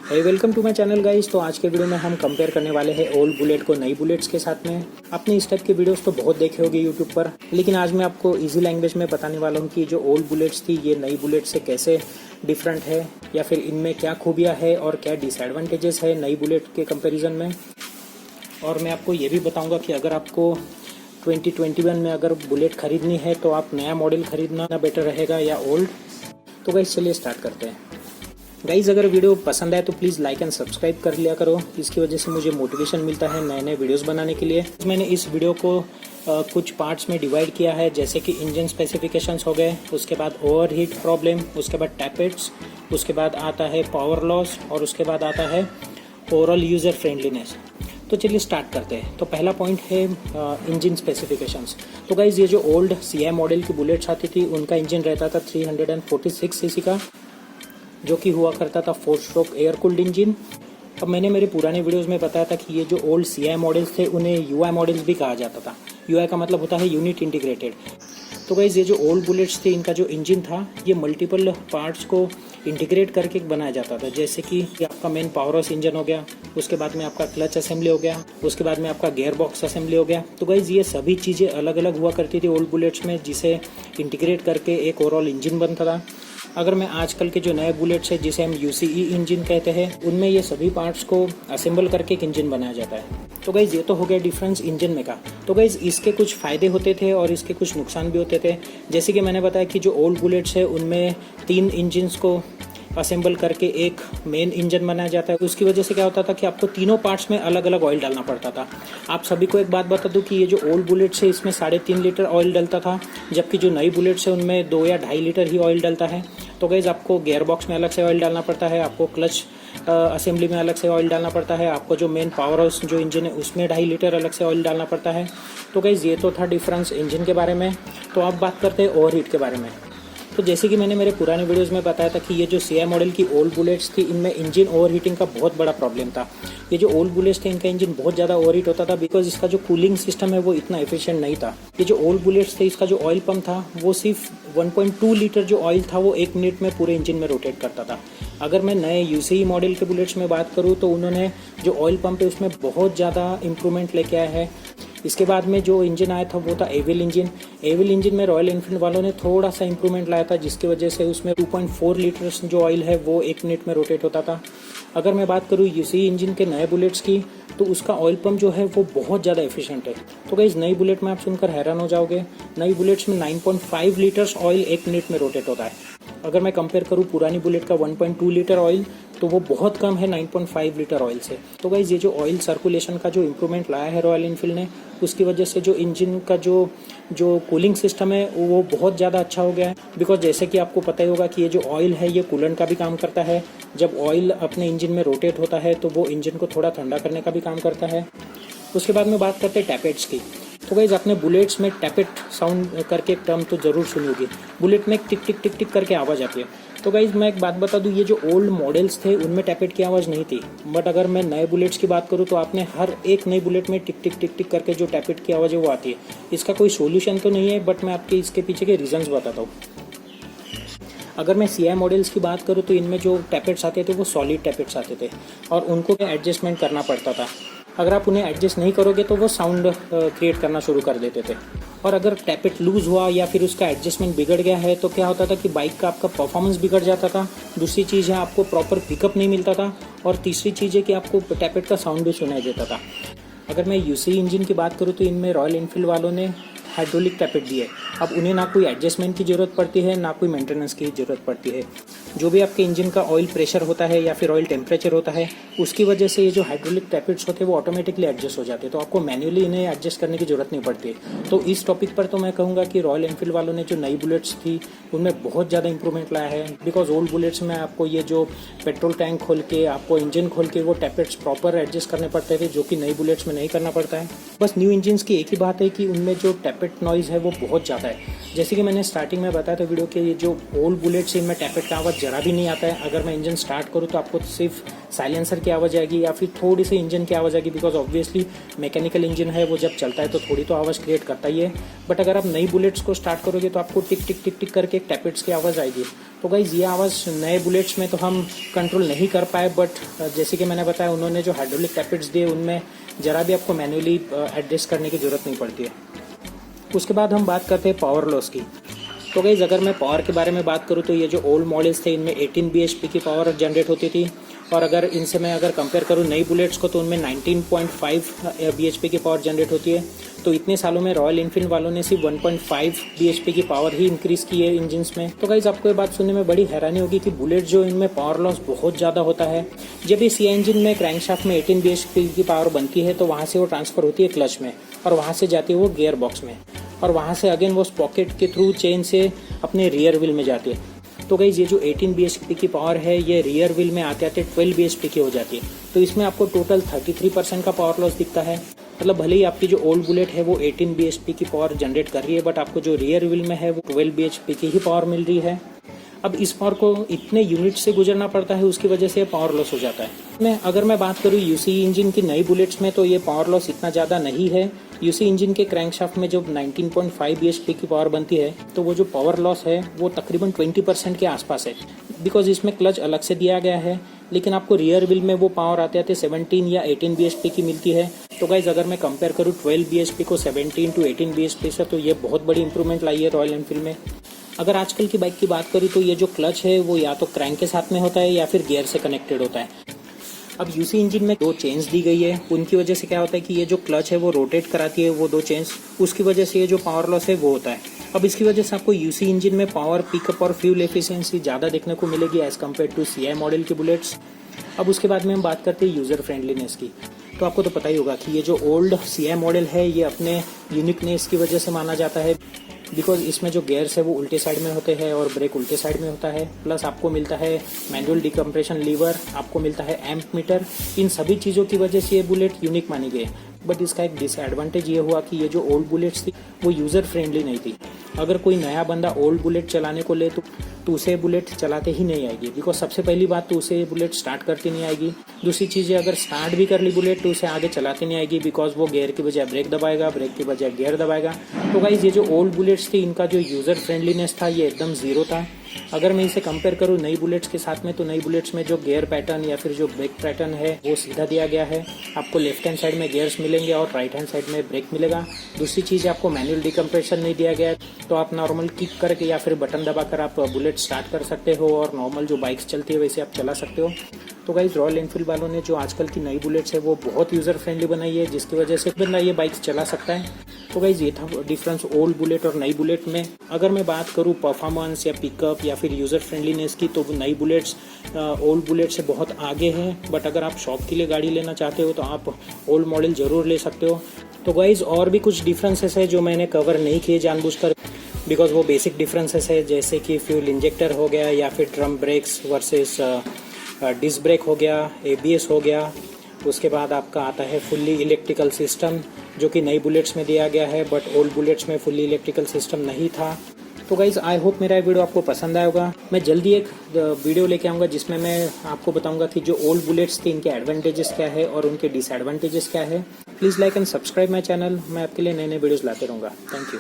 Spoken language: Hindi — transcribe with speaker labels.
Speaker 1: Welcome to my channel guys. तो आज के वीडियो में हम कंपेयर करने वाले हैं ओल्ड बुलेट को नई बुलेट्स के साथ में। आपने इस टाइप के वीडियोस तो बहुत देखे होंगे यूट्यूब पर, लेकिन आज मैं आपको इजी लैंग्वेज में बताने वाला हूं कि जो ओल्ड बुलेट्स थी ये नई बुलेट से कैसे डिफरेंट है, या फिर इनमें क्या खूबियाँ है और क्या डिसएडवांटेजेस है नई बुलेट के कंपेरिजन में। और मैं आपको ये भी बताऊँगा कि अगर आपको 2021 में अगर बुलेट खरीदनी है तो आप नया मॉडल खरीदना बेटर रहेगा या ओल्ड। तो गाइस चलिए स्टार्ट करते हैं। गाइज अगर वीडियो पसंद आए तो प्लीज़ लाइक एंड सब्सक्राइब कर लिया करो, इसकी वजह से मुझे मोटिवेशन मिलता है नए नए वीडियोस बनाने के लिए। मैंने इस वीडियो को कुछ पार्ट्स में डिवाइड किया है, जैसे कि इंजन स्पेसिफिकेशंस हो गए, उसके बाद ओवरहीट प्रॉब्लम, उसके बाद टैपेट्स, उसके बाद आता है पावर लॉस और उसके बाद आता है ओवरऑल यूज़र फ्रेंडलीनेस। तो चलिए स्टार्ट करते हैं। तो पहला पॉइंट है इंजन स्पेसिफिकेशंस। तो गाइज ये जो ओल्ड CI मॉडल की बुलेट्स आती थी उनका इंजन रहता था 346 सीसी का, जो कि हुआ करता था 4 स्ट्रोक एयर कूल्ड इंजन। अब मैंने मेरे पुराने वीडियोस में बताया था कि ये जो ओल्ड CI मॉडल्स थे उन्हें UI मॉडल्स भी कहा जाता था। UI का मतलब होता है यूनिट इंटीग्रेटेड। तो गाइज ये जो ओल्ड बुलेट्स थे इनका जो इंजन था ये मल्टीपल पार्ट्स को इंटीग्रेट करके बनाया जाता था, जैसे कि आपका मेन पावर हाउस इंजन हो गया, उसके बाद में आपका क्लच असेंबली हो गया, उसके बाद में आपका गियर बॉक्स असेंबली हो गया। तो गाइज ये सभी चीज़ें अलग अलग हुआ करती थी ओल्ड बुलेट्स में, जिसे इंटीग्रेट करके एक ओवरऑल इंजन बनता था। अगर मैं आजकल के जो नए बुलेट्स है जिसे हम UCE इंजन कहते हैं, उनमें ये सभी पार्ट्स को असेंबल करके एक इंजन बनाया जाता है। तो गाइज ये तो हो गया डिफरेंस इंजन में का। तो गाइज इसके कुछ फ़ायदे होते थे और इसके कुछ नुकसान भी होते थे। जैसे कि मैंने बताया कि जो ओल्ड बुलेट्स है उनमें 3 इंजन्स को असेंबल करके एक मेन इंजन बनाया जाता है। उसकी वजह से क्या होता था कि आपको तीनों पार्ट्स में अलग अलग ऑयल डालना पड़ता था। आप सभी को एक बात बता दूं कि ये जो ओल्ड बुलेट्स है इसमें 3.5 लीटर ऑयल डलता था, जबकि जो नई बुलेट्स है उनमें 2 या 2.5 लीटर ही ऑयल डलता है। तो गाइज आपको गियर बॉक्स में अलग से ऑयल डालना पड़ता है, आपको क्लच असेंबली में अलग से ऑयल डालना पड़ता है, आपको जो मेन पावर हाउस जो इंजन है उसमें 2.5 लीटर अलग से ऑयल डालना पड़ता है। तो गाइज ये तो था डिफरेंस इंजन के बारे में। तो अब बात करते हैं ओवरहीट के बारे में। तो जैसे कि मैंने मेरे पुराने वीडियोस में बताया था कि ये जो CI मॉडल की ओल्ड बुलेट्स थी इनमें इंजन ओवरहीटिंग का बहुत बड़ा प्रॉब्लम था। ये जो ओल्ड बुलेट्स थे इनका इंजन बहुत ज़्यादा ओवरहीट होता था, बिकॉज इसका जो कूलिंग सिस्टम है वो इतना एफिशिएंट नहीं था। ये जो ओल्ड बुलेट्स थे इसका जो ऑयल पंप था वो सिर्फ 1.2 लीटर जो ऑयल था वो 1 मिनट में पूरे इंजन में रोटेट करता था। अगर मैं नए UCE मॉडल के बुलेट्स में बात करूँ तो उन्होंने जो ऑयल पंप है उसमें बहुत ज़्यादा इंप्रूवमेंट लेके आया है। इसके बाद में जो इंजन आया था वो था एविल इंजन। एविल इंजन में रॉयल एनफील्ड वालों ने थोड़ा सा इंप्रूवमेंट लाया था, जिसकी वजह से उसमें 2.4 लीटर्स जो ऑयल है वो 1 मिनट में रोटेट होता था। अगर मैं बात करूँ UCE इंजन के नए बुलेट्स की तो उसका ऑयल पंप जो है वो बहुत ज़्यादा एफिशिएंट है। तो गाइस नई बुलेट में आप सुनकर हैरान हो जाओगे, नई बुलेट्स में 9.5 लीटर्स ऑयल 1 मिनट में रोटेट होता है। अगर मैं कंपेयर करूँ पुरानी बुलेट का 1.2 लीटर ऑयल तो वो बहुत कम है 9.5 लीटर ऑयल से। तो गाइज ये जो ऑयल सर्कुलेशन का जो इम्प्रूवमेंट लाया है रॉयल एनफील्ड ने, उसकी वजह से जो इंजन का जो कूलिंग सिस्टम है वो बहुत ज़्यादा अच्छा हो गया है। बिकॉज जैसे कि आपको पता ही होगा कि ये जो ऑयल है ये कूलेंट का भी काम करता है। जब ऑयल अपने इंजन में रोटेट होता है तो वो इंजन को थोड़ा ठंडा करने का भी काम करता है। उसके बाद में बात करते हैं टैपेट्स की। तो गाइज अपने बुलेट्स में टैपेट साउंड करके एक टर्म तो ज़रूर सुनी होगी। बुलेट में टिक टिक टिक टिक करके आवाज़ आती है। तो गाइज मैं एक बात बता दूं, ये जो ओल्ड मॉडल्स थे उनमें टैपेट की आवाज़ नहीं थी, बट अगर मैं नए बुलेट्स की बात करूं तो आपने हर एक नई बुलेट में टिक टिक टिक टिक करके जो टैपेट की आवाज़ है वो आती है। इसका कोई सोल्यूशन तो नहीं है, बट मैं आपके इसके पीछे के रीजंस बताता हूँ। अगर मैं CI मॉडल्स की बात करूँ तो इनमें जो टैपेट्स आते थे वो सॉलिड टैपेट्स आते थे और उनको एडजस्टमेंट करना पड़ता था। अगर आप उन्हें एडजस्ट नहीं करोगे तो वो साउंड क्रिएट करना शुरू कर देते थे। और अगर टैपेट लूज़ हुआ या फिर उसका एडजस्टमेंट बिगड़ गया है तो क्या होता था कि बाइक का आपका परफॉर्मेंस बिगड़ जाता था। दूसरी चीज़ है आपको प्रॉपर पिकअप नहीं मिलता था, और तीसरी चीज़ है कि आपको टैपेट का साउंड भी सुनाई देता था। अगर मैं UCE इंजन की बात करूँ तो इनमें रॉयल एनफील्ड वालों ने हाइड्रोलिक टैपेट दिए। अब उन्हें ना कोई एडजस्टमेंट की ज़रूरत पड़ती है ना कोई मेंटेनेंस की ज़रूरत पड़ती है। जो भी आपके इंजन का ऑयल प्रेशर होता है या फिर ऑयल टेम्परेचर होता है उसकी वजह से ये जो हाइड्रोलिक टैपेट्स होते हैं वो ऑटोमेटिकली एडजस्ट हो जाते हैं, तो आपको मैन्युअली इन्हें एडजस्ट करने की ज़रूरत नहीं पड़ती। तो इस टॉपिक पर तो मैं कहूँगा कि रॉयल एनफील्ड वालों ने जो नई बुलेट्स थी उनमें बहुत ज़्यादा इंप्रूवमेंट लाया है। बिकॉज ओल्ड बुलेट्स में आपको ये जो पेट्रोल टैंक खोल के आपको इंजन खोल के वो टैपेट्स प्रॉपर एडजस्ट करने पड़ते थे, जो कि नई बुलेट्स में नहीं करना पड़ता है। बस न्यू इंजन्स की एक ही बात है कि उनमें जो टैपेट टैपेट नॉइज़ है वो बहुत ज़्यादा है। जैसे कि मैंने स्टार्टिंग में बताया था वीडियो के, ये जो ओल्ड बुलेट्स इनमें टैपेट का आवाज़ ज़रा भी नहीं आता है। अगर मैं इंजन स्टार्ट करूँ तो आपको सिर्फ साइलेंसर की आवाज़ आएगी या फिर थोड़ी सी इंजन की आवाज़ आएगी, बिकॉज ऑब्वियसली मैकेनिकल इंजन है, वो जब चलता है तो थोड़ी तो आवाज़ क्रिएट करता ही है। बट अगर आप नई बुलेट्स को स्टार्ट करोगे तो आपको टिक टिक टिक टिक करके एक टैपेट्स की आवाज़ आएगी। तो गाइज ये आवाज़ नए बुलेट्स में तो हम कंट्रोल नहीं कर पाए, बट जैसे कि मैंने बताया उन्होंने जो हाइड्रोलिक टैपेट्स दिए उनमें ज़रा भी आपको मैन्युअली एडजस्ट करने की ज़रूरत नहीं पड़ती है। उसके बाद हम बात करते हैं पावर लॉस की। तो गाइज अगर मैं पावर के बारे में बात करूँ तो ये जो ओल्ड मॉडल्स थे इनमें 18 bhp की पावर जनरेट होती थी, और अगर इनसे मैं अगर कंपेयर करूँ नई बुलेट्स को तो उनमें 19.5 bhp की पावर जनरेट होती है। तो इतने सालों में रॉयल इनफील्ड वालों ने सिर्फ 1.5 bhp की पावर ही इंक्रीज की है इंजन्स में। तो गाइज आपको ये बात सुनने में बड़ी हैरानी होगी कि बुलेट जो इनमें पावर लॉस बहुत ज़्यादा होता है। जब इस इंजन में क्रैंकशाफ्ट में 18 bhp की पावर बनती है तो वहाँ से वो ट्रांसफर होती है क्लच में, और वहाँ से जाती है वो गियर बॉक्स में, और वहाँ से अगेन वो स्पॉकेट के थ्रू चेन से अपने रियर व्हील में जाती है। तो गाइज ये जो 18 bhp की पावर है ये रियर व्हील में आते आते 12 bhp की हो जाती है। तो इसमें आपको टोटल 33% का पावर लॉस दिखता है। मतलब भले ही आपकी जो ओल्ड बुलेट है वो 18 bhp की पावर जनरेट कर रही है, बट आपको जो रियर व्हील में है वो 12 bhp की ही पावर मिल रही है। अब इस पावर को इतने यूनिट से गुजरना पड़ता है, उसकी वजह से पावर लॉस हो जाता है। अगर मैं बात करूँ यूसी इंजन की नई बुलेट्स में तो ये पावर लॉस इतना ज़्यादा नहीं है। यूसी इंजन के क्रैंकशाफ्ट में जब 19.5 bhp की पावर बनती है तो वो जो पावर लॉस है वो तकरीबन 20% के आसपास है, बिकॉज इसमें क्लच अलग से दिया गया है, लेकिन आपको रियर व्हील में वो पावर आते आते 17 या 18 bhp की मिलती है। तो गाइज अगर मैं कंपेयर करूँ 12 bhp को 17 to 18 bhp से, तो ये बहुत बड़ी इंप्रूवमेंट लाई है रॉयल एनफील्ड में। अगर आजकल की बाइक की बात करूँ तो ये जो क्लच है वो या तो क्रैंक के साथ में होता है या फिर गियर से कनेक्टेड होता है। अब यूसी इंजन में 2 चेन्स दी गई है, उनकी वजह से क्या होता है कि ये जो क्लच है वो रोटेट कराती है वो 2 चेन्स, उसकी वजह से ये जो पावर लॉस है वो होता है। अब इसकी वजह से आपको यूसी इंजन में पावर पिकअप और फ्यूल एफिशिएंसी ज़्यादा देखने को मिलेगी as compare to CI model की बुलेट्स। अब उसके बाद में हम बात करते हैं यूज़र फ्रेंडलीनेस की। तो आपको तो पता ही होगा कि ये जो ओल्ड सीआई मॉडल है ये अपने यूनिकनेस की वजह से माना जाता है, बिकॉज इसमें जो गियर्स है वो उल्टे साइड में होते हैं और ब्रेक उल्टे साइड में होता है। प्लस आपको मिलता है मैनुअल डिकम्प्रेशन लीवर, आपको मिलता है एम्प मीटर। इन सभी चीज़ों की वजह से ये बुलेट यूनिक मानी गई। बट इसका एक डिसएडवांटेज ये हुआ कि ये जो ओल्ड बुलेट्स थी वो यूज़र फ्रेंडली नहीं थी। अगर कोई नया बंदा ओल्ड बुलेट चलाने को ले तो उसे बुलेट चलाते ही नहीं आएगी, बिकॉज सबसे पहली बात तो उसे बुलेट स्टार्ट करती नहीं आएगी। दूसरी चीज़ है अगर स्टार्ट भी कर ली बुलेट तो उसे आगे चलाती नहीं आएगी, बिकॉज वो गियर की बजाय ब्रेक दबाएगा, ब्रेक की बजाय गियर दबाएगा। तो गाइज ये जो ओल्ड बुलेट्स थी इनका जो यूज़र फ्रेंडलीनेस था ये एकदम ज़ीरो था। अगर मैं इसे कंपेयर करूँ नई बुलेट्स के साथ में तो नई बुलेट्स में जो गियर पैटर्न या फिर जो ब्रेक पैटर्न है वो सीधा दिया गया है। आपको लेफ्ट हैंड साइड में गियर्स मिलेंगे और राइट हैंड साइड में ब्रेक मिलेगा। दूसरी चीज़ आपको मैनुअल डिकम्प्रेशन नहीं दिया गया है, तो आप नॉर्मल किक करके या फिर बटन दबाकर आप बुलेट स्टार्ट कर सकते हो और नॉर्मल जो बाइक्स चलती है वैसे आप चला सकते हो। तो गाइज रॉयल एनफील्ड वालों ने जो आजकल की नई बुलेट्स है वो बहुत यूज़र फ्रेंडली बनाई है, जिसकी वजह से बंदा ये बाइक्स चला सकता है। तो गाइज ये था डिफरेंस ओल्ड बुलेट और नई बुलेट में। अगर मैं बात करूँ परफॉर्मेंस या पिकअप या फिर यूज़र फ्रेंडलीनेस की तो नई बुलेट्स ओल्ड बुलेट से बहुत आगे हैं। बट अगर आप शौक के लिए गाड़ी लेना चाहते हो तो आप ओल्ड मॉडल ज़रूर ले सकते हो। तो गाइज और भी कुछ डिफरेंसेस है जो मैंने कवर नहीं किए जानबूझकर, बिकॉज वो बेसिक डिफरेंसेस है, जैसे कि फ्यूल इंजेक्टर हो गया या फिर drum brakes versus disc brake हो गया, ABS हो गया। उसके बाद आपका आता है फुल्ली इलेक्ट्रिकल सिस्टम जो कि नई बुलेट्स में दिया गया है, बट ओल्ड बुलेट्स में फुल्ली इलेक्ट्रिकल सिस्टम नहीं था। तो गाइज़ आई होप मेरा वीडियो आपको पसंद आया होगा। मैं जल्दी एक वीडियो लेके आऊँगा जिसमें मैं आपको बताऊँगा कि जो ओल्ड बुलेट्स थी इनके एडवांटेजेस क्या है और उनके डिसएडवांटेजेस क्या है। Please like and subscribe my channel. मैं आपके लिए नए नए वीडियोज़ लाते रहूँगा। Thank you.